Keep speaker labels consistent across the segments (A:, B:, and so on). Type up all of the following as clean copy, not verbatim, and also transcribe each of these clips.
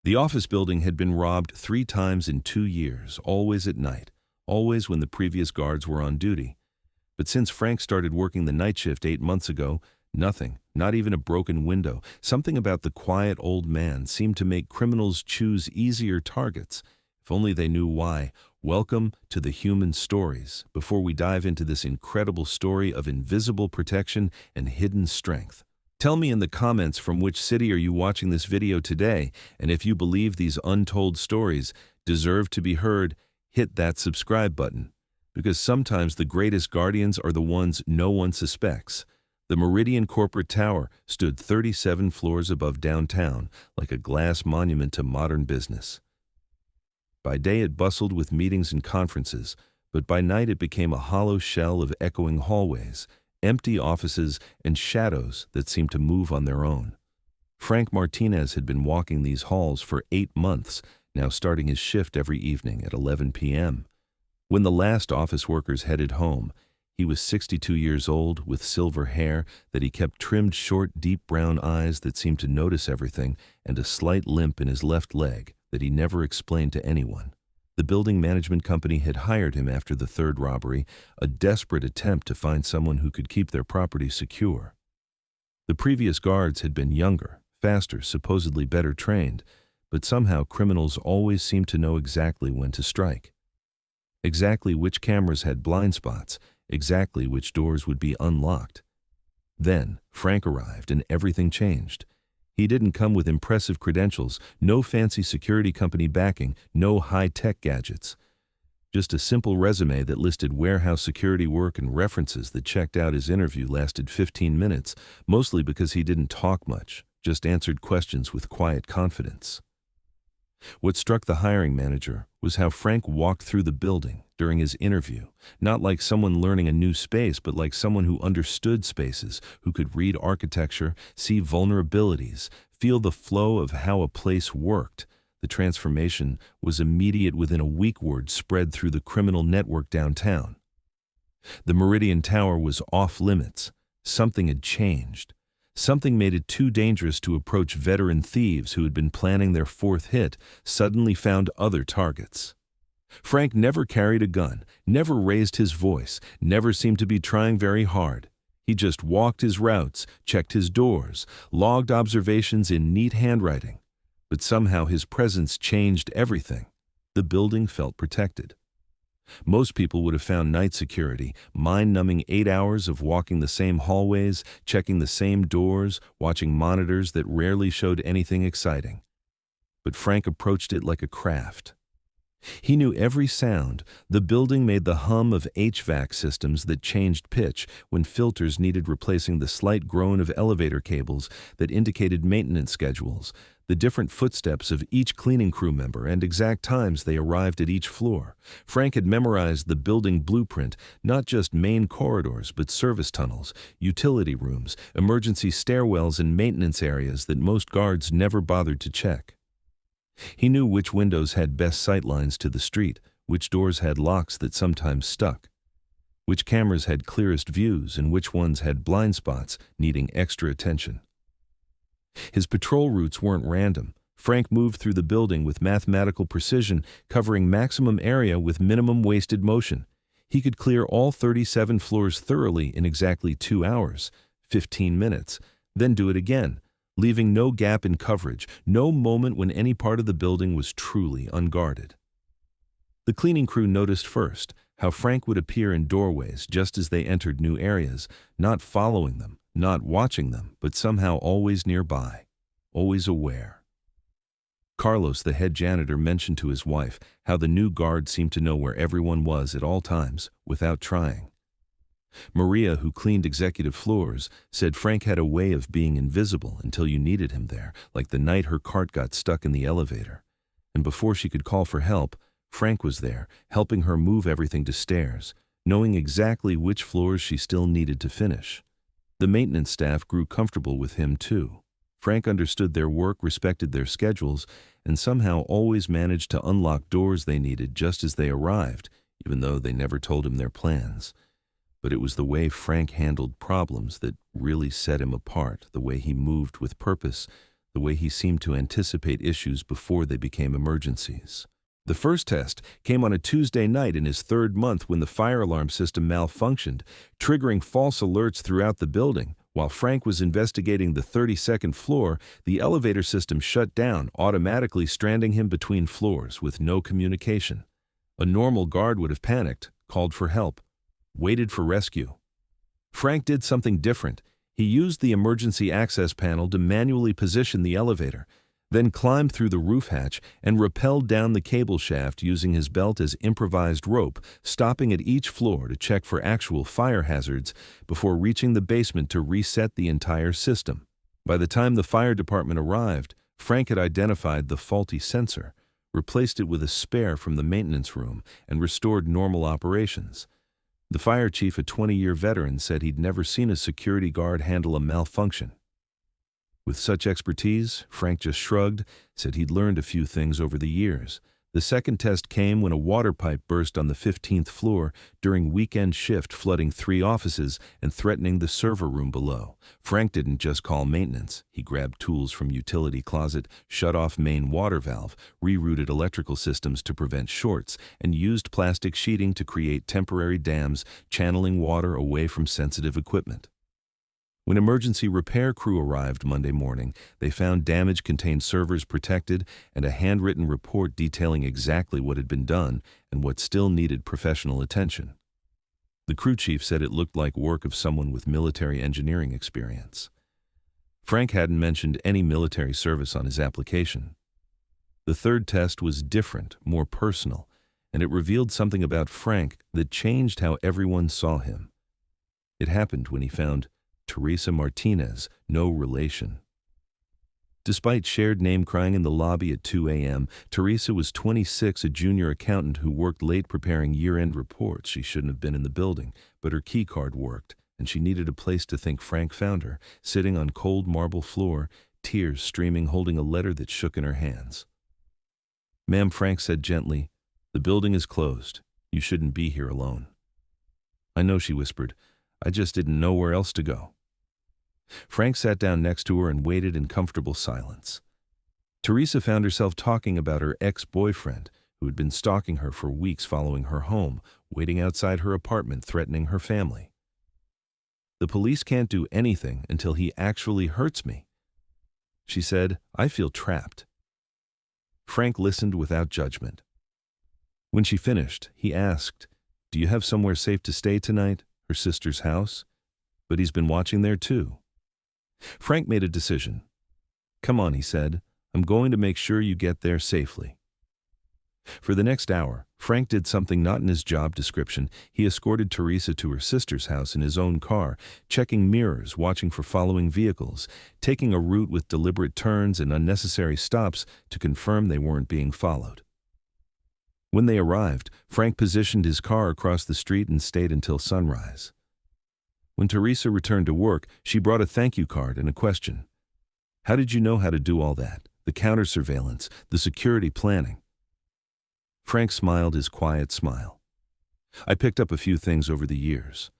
A: The office building had been robbed 3 times in 2 years, always at night, always when the previous guards were on duty. But since Frank started working the night shift 8 months ago, nothing, not even a broken window. Something about the quiet old man seemed to make criminals choose easier targets. If only they knew why. Welcome to the Human Stories, before we dive into this incredible story of invisible protection and hidden strength. Tell me in the comments from which city are you watching this video today, and if you believe these untold stories deserve to be heard, hit that subscribe button. Because sometimes the greatest guardians are the ones no one suspects. The Meridian Corporate Tower stood 37 floors above downtown, like a glass monument to modern business. By day it bustled with meetings and conferences, but by night it became a hollow shell of echoing hallways, empty offices, and shadows that seemed to move on their own. Frank Martinez had been walking these halls for 8 months, now starting his shift every evening at 11 p.m. When the last office workers headed home, he was 62 years old, with silver hair that he kept trimmed short, deep brown eyes that seemed to notice everything, and a slight limp in his left leg that he never explained to anyone. The building management company had hired him after the third robbery, a desperate attempt to find someone who could keep their property secure. The previous guards had been younger, faster, supposedly better trained, but somehow criminals always seemed to know exactly when to strike. Exactly which cameras had blind spots, exactly which doors would be unlocked. Then Frank arrived and everything changed. He didn't come with impressive credentials, no fancy security company backing, no high-tech gadgets. Just a simple resume that listed warehouse security work and references that checked out. His interview lasted 15 minutes, mostly because he didn't talk much, just answered questions with quiet confidence. What struck the hiring manager was how Frank walked through the building during his interview, not like someone learning a new space, but like someone who understood spaces, who could read architecture, see vulnerabilities, feel the flow of how a place worked. The transformation was immediate. Within a week, word spread through the criminal network downtown. The Meridian Tower was off limits. Something had changed. Something made it too dangerous to approach. Veteran thieves who had been planning their fourth hit suddenly found other targets. Frank never carried a gun, never raised his voice, never seemed to be trying very hard. He just walked his routes, checked his doors, logged observations in neat handwriting. But somehow his presence changed everything. The building felt protected. Most people would have found night security, mind-numbing 8 hours of walking the same hallways, checking the same doors, watching monitors that rarely showed anything exciting. But Frank approached it like a craft. He knew every sound. The building made the hum of HVAC systems that changed pitch when filters needed replacing, the slight groan of elevator cables that indicated maintenance schedules, the different footsteps of each cleaning crew member, and exact times they arrived at each floor. Frank had memorized the building blueprint, not just main corridors, but service tunnels, utility rooms, emergency stairwells, and maintenance areas that most guards never bothered to check. He knew which windows had best sight lines to the street, which doors had locks that sometimes stuck, which cameras had clearest views, and which ones had blind spots needing extra attention. His patrol routes weren't random. Frank moved through the building with mathematical precision, covering maximum area with minimum wasted motion. He could clear all 37 floors thoroughly in exactly 2 hours, 15 minutes, then do it again, leaving no gap in coverage, no moment when any part of the building was truly unguarded. The cleaning crew noticed first how Frank would appear in doorways just as they entered new areas, not following them, not watching them, but somehow always nearby, always aware. Carlos, the head janitor, mentioned to his wife how the new guard seemed to know where everyone was at all times, without trying. Maria, who cleaned executive floors, said Frank had a way of being invisible until you needed him there, like the night her cart got stuck in the elevator. And before she could call for help, Frank was there, helping her move everything to stairs, knowing exactly which floors she still needed to finish. The maintenance staff grew comfortable with him too. Frank understood their work, respected their schedules, and somehow always managed to unlock doors they needed just as they arrived, even though they never told him their plans. But it was the way Frank handled problems that really set him apart, the way he moved with purpose, the way he seemed to anticipate issues before they became emergencies. The first test came on a Tuesday night in his third month when the fire alarm system malfunctioned, triggering false alerts throughout the building. While Frank was investigating the 32nd floor, the elevator system shut down, automatically stranding him between floors with no communication. A normal guard would have panicked, called for help, waited for rescue. Frank did something different. He used the emergency access panel to manually position the elevator, then climbed through the roof hatch and rappelled down the cable shaft using his belt as improvised rope, stopping at each floor to check for actual fire hazards before reaching the basement to reset the entire system. By the time the fire department arrived, Frank had identified the faulty sensor, replaced it with a spare from the maintenance room, and restored normal operations. The fire chief, a 20-year veteran, said he'd never seen a security guard handle a malfunction. With such expertise, Frank just shrugged, said he'd learned a few things over the years. The second test came when a water pipe burst on the 15th floor during weekend shift, flooding 3 offices and threatening the server room below. Frank didn't just call maintenance. He grabbed tools from utility closet, shut off main water valve, rerouted electrical systems to prevent shorts, and used plastic sheeting to create temporary dams, channeling water away from sensitive equipment. When emergency repair crew arrived Monday morning, they found damage contained servers protected and a handwritten report detailing exactly what had been done and what still needed professional attention. The crew chief said it looked like work of someone with military engineering experience. Frank hadn't mentioned any military service on his application. The third test was different, more personal, and it revealed something about Frank that changed how everyone saw him. It happened when he found Frank Martinez, no relation. Despite shared name crying in the lobby at 2 a.m., Teresa was 26, a junior accountant who worked late preparing year-end reports. She shouldn't have been in the building, but her key card worked, and she needed a place to think. Frank found her, sitting on cold marble floor, tears streaming, holding a letter that shook in her hands. "Ma'am," Frank said gently, "the building is closed. You shouldn't be here alone." "I know," she whispered. "I just didn't know where else to go." Frank sat down next to her and waited in comfortable silence. Teresa found herself talking about her ex-boyfriend, who had been stalking her for weeks following her home, waiting outside her apartment, threatening her family. "The police can't do anything until he actually hurts me," she said. "I feel trapped." Frank listened without judgment. When she finished, he asked, "Do you have somewhere safe to stay tonight?" "Her sister's house. But he's been watching there too." Frank made a decision. "Come on," he said. "I'm going to make sure you get there safely." For the next hour, Frank did something not in his job description. He escorted Teresa to her sister's house in his own car, checking mirrors, watching for following vehicles, taking a route with deliberate turns and unnecessary stops to confirm they weren't being followed. When they arrived, Frank positioned his car across the street and stayed until sunrise. When Teresa returned to work, she brought a thank you card and a question. "How did you know how to do all that? The counter surveillance, the security planning?" Frank smiled his quiet smile. "I picked up a few things over the years."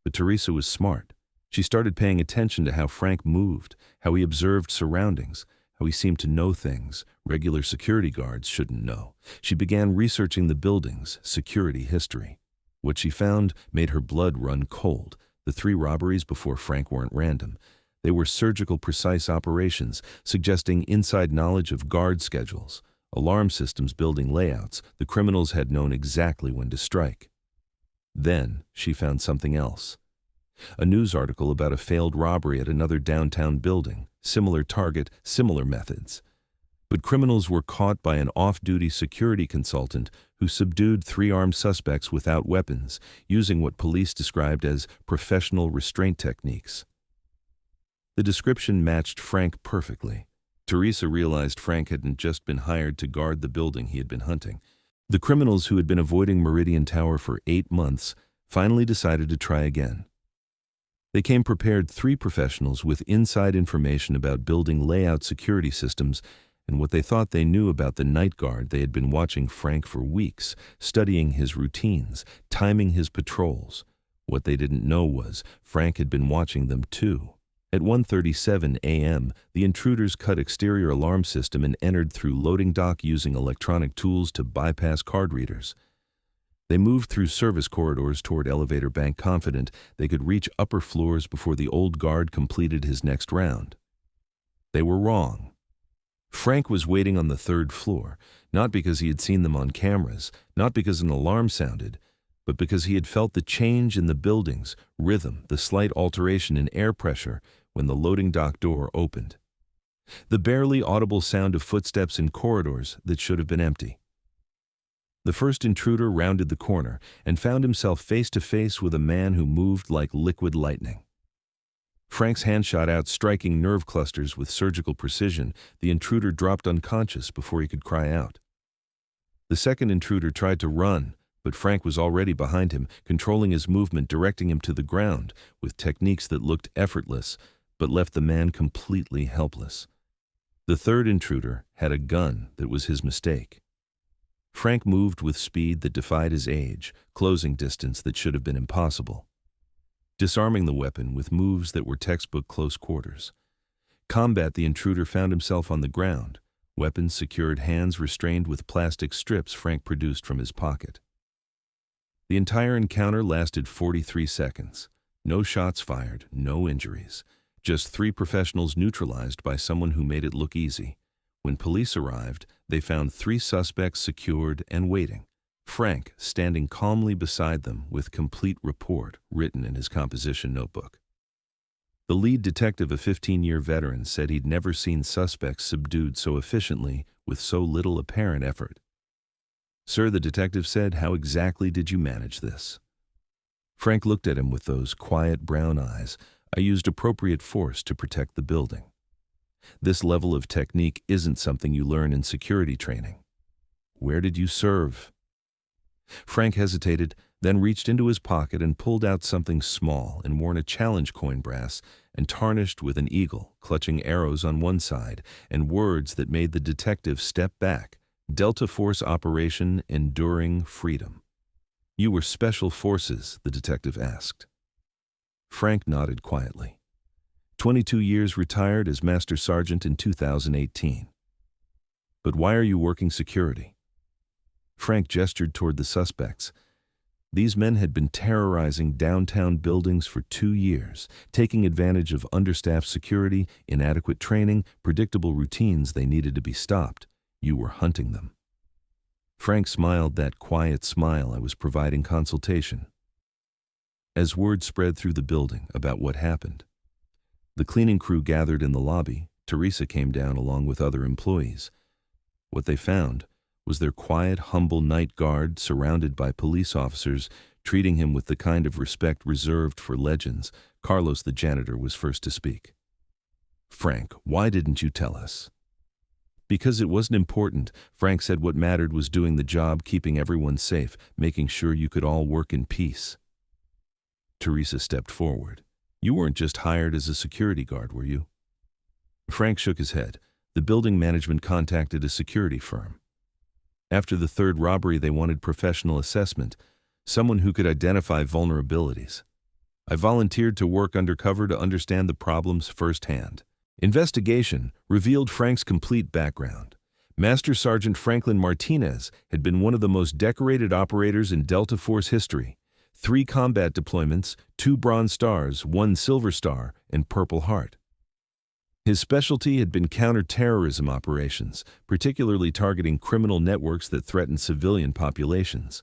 A: But Teresa was smart. She started paying attention to how Frank moved, how he observed surroundings, how he seemed to know things regular security guards shouldn't know. She began researching the building's security history. What she found made her blood run cold. The 3 robberies before Frank weren't random. They were surgical, precise operations, suggesting inside knowledge of guard schedules, alarm systems, building layouts. The criminals had known exactly when to strike. Then she found something else. A news article about a failed robbery at another downtown building. Similar target, similar methods. But criminals were caught by an off-duty security consultant who subdued 3 armed suspects without weapons, using what police described as professional restraint techniques. The description matched Frank perfectly. Teresa realized Frank hadn't just been hired to guard the building he had been hunting. The criminals who had been avoiding Meridian Tower for 8 months finally decided to try again. They came prepared, 3 professionals with inside information about building layout, security systems, and what they thought they knew about the night guard. They had been watching Frank for weeks, studying his routines, timing his patrols. What they didn't know was Frank had been watching them too. At 1:37 a.m., the intruders cut exterior alarm system and entered through loading dock using electronic tools to bypass card readers. They moved through service corridors toward elevator bank confident they could reach upper floors before the old guard completed his next round. They were wrong. Frank was waiting on the third floor, not because he had seen them on cameras, not because an alarm sounded, but because he had felt the change in the building's rhythm, the slight alteration in air pressure when the loading dock door opened. The barely audible sound of footsteps in corridors that should have been empty. The first intruder rounded the corner and found himself face to face with a man who moved like liquid lightning. Frank's hand shot out, striking nerve clusters with surgical precision. The intruder dropped unconscious before he could cry out. The second intruder tried to run, but Frank was already behind him, controlling his movement, directing him to the ground with techniques that looked effortless but left the man completely helpless. The third intruder had a gun that was his mistake. Frank moved with speed that defied his age, closing distance that should have been impossible, disarming the weapon with moves that were textbook close quarters. Combat, the intruder found himself on the ground, weapons secured, hands restrained with plastic strips Frank produced from his pocket. The entire encounter lasted 43 seconds. No shots fired, no injuries. Just 3 professionals neutralized by someone who made it look easy. When police arrived, they found 3 suspects secured and waiting. Frank standing calmly beside them with complete report written in his composition notebook. The lead detective, a 15-year veteran, said he'd never seen suspects subdued so efficiently with so little apparent effort. "Sir," the detective said, "how exactly did you manage this?" Frank looked at him with those quiet brown eyes. "I used appropriate force to protect the building. This level of technique isn't something you learn in security training." "Where did you serve?" Frank hesitated, then reached into his pocket and pulled out something small and worn, a challenge coin, brass and tarnished with an eagle, clutching arrows on one side, and words that made the detective step back. "Delta Force Operation Enduring Freedom." "You were Special Forces?" the detective asked. Frank nodded quietly. 22 years, retired as Master Sergeant in 2018. "But why are you working security?" Frank gestured toward the suspects. These men had been terrorizing downtown buildings for 2 years, taking advantage of understaffed security, inadequate training, predictable routines. They needed to be stopped. You were hunting them. Frank smiled, that quiet smile. "I was providing consultation." As word spread through the building about what happened, the cleaning crew gathered in the lobby. Teresa came down along with other employees. What they found was their quiet, humble night guard surrounded by police officers, treating him with the kind of respect reserved for legends. Carlos, the janitor, was first to speak. "Frank, why didn't you tell us?" "Because it wasn't important," Frank said. "What mattered was doing the job, keeping everyone safe, making sure you could all work in peace." Teresa stepped forward. "You weren't just hired as a security guard, were you?" Frank shook his head. "The building management contacted a security firm. After the third robbery, they wanted professional assessment, someone who could identify vulnerabilities. I volunteered to work undercover to understand the problems firsthand." Investigation revealed Frank's complete background. Master Sergeant Franklin Martinez had been one of the most decorated operators in Delta Force history. 3 combat deployments, 2 Bronze Stars, 1 Silver Star, and Purple Heart. His specialty had been counter-terrorism operations, particularly targeting criminal networks that threatened civilian populations.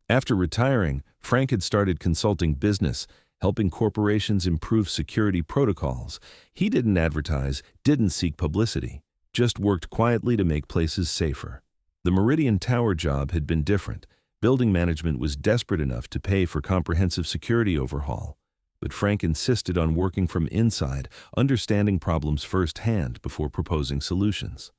A: After retiring, Frank had started consulting business, helping corporations improve security protocols. He didn't advertise, didn't seek publicity, just worked quietly to make places safer. The Meridian Tower job had been different. Building management was desperate enough to pay for comprehensive security overhaul. But Frank insisted on working from inside, understanding problems firsthand before proposing solutions.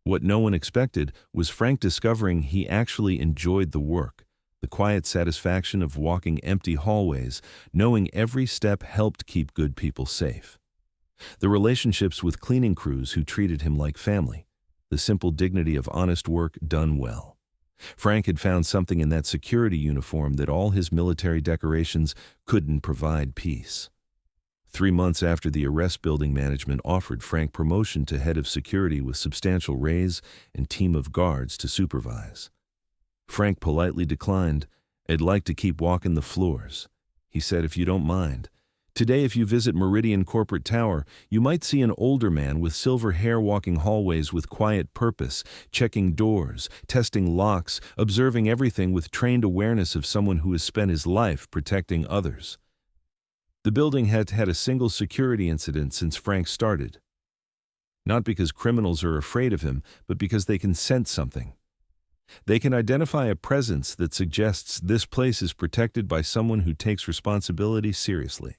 A: What no one expected was Frank discovering he actually enjoyed the work. The quiet satisfaction of walking empty hallways, knowing every step helped keep good people safe. The relationships with cleaning crews who treated him like family. The simple dignity of honest work done well. Frank had found something in that security uniform that all his military decorations couldn't provide: peace. 3 months after the arrest, building management offered Frank promotion to head of security with substantial raise and team of guards to supervise. Frank politely declined. "I'd like to keep walking the floors," he said, "if you don't mind. Today, if you visit Meridian Corporate Tower, you might see an older man with silver hair walking hallways with quiet purpose, checking doors, testing locks, observing everything with trained awareness of someone who has spent his life protecting others." The building had had a single security incident since Frank started. Not because criminals are afraid of him, but because they can sense something. They can identify a presence that suggests this place is protected by someone who takes responsibility seriously.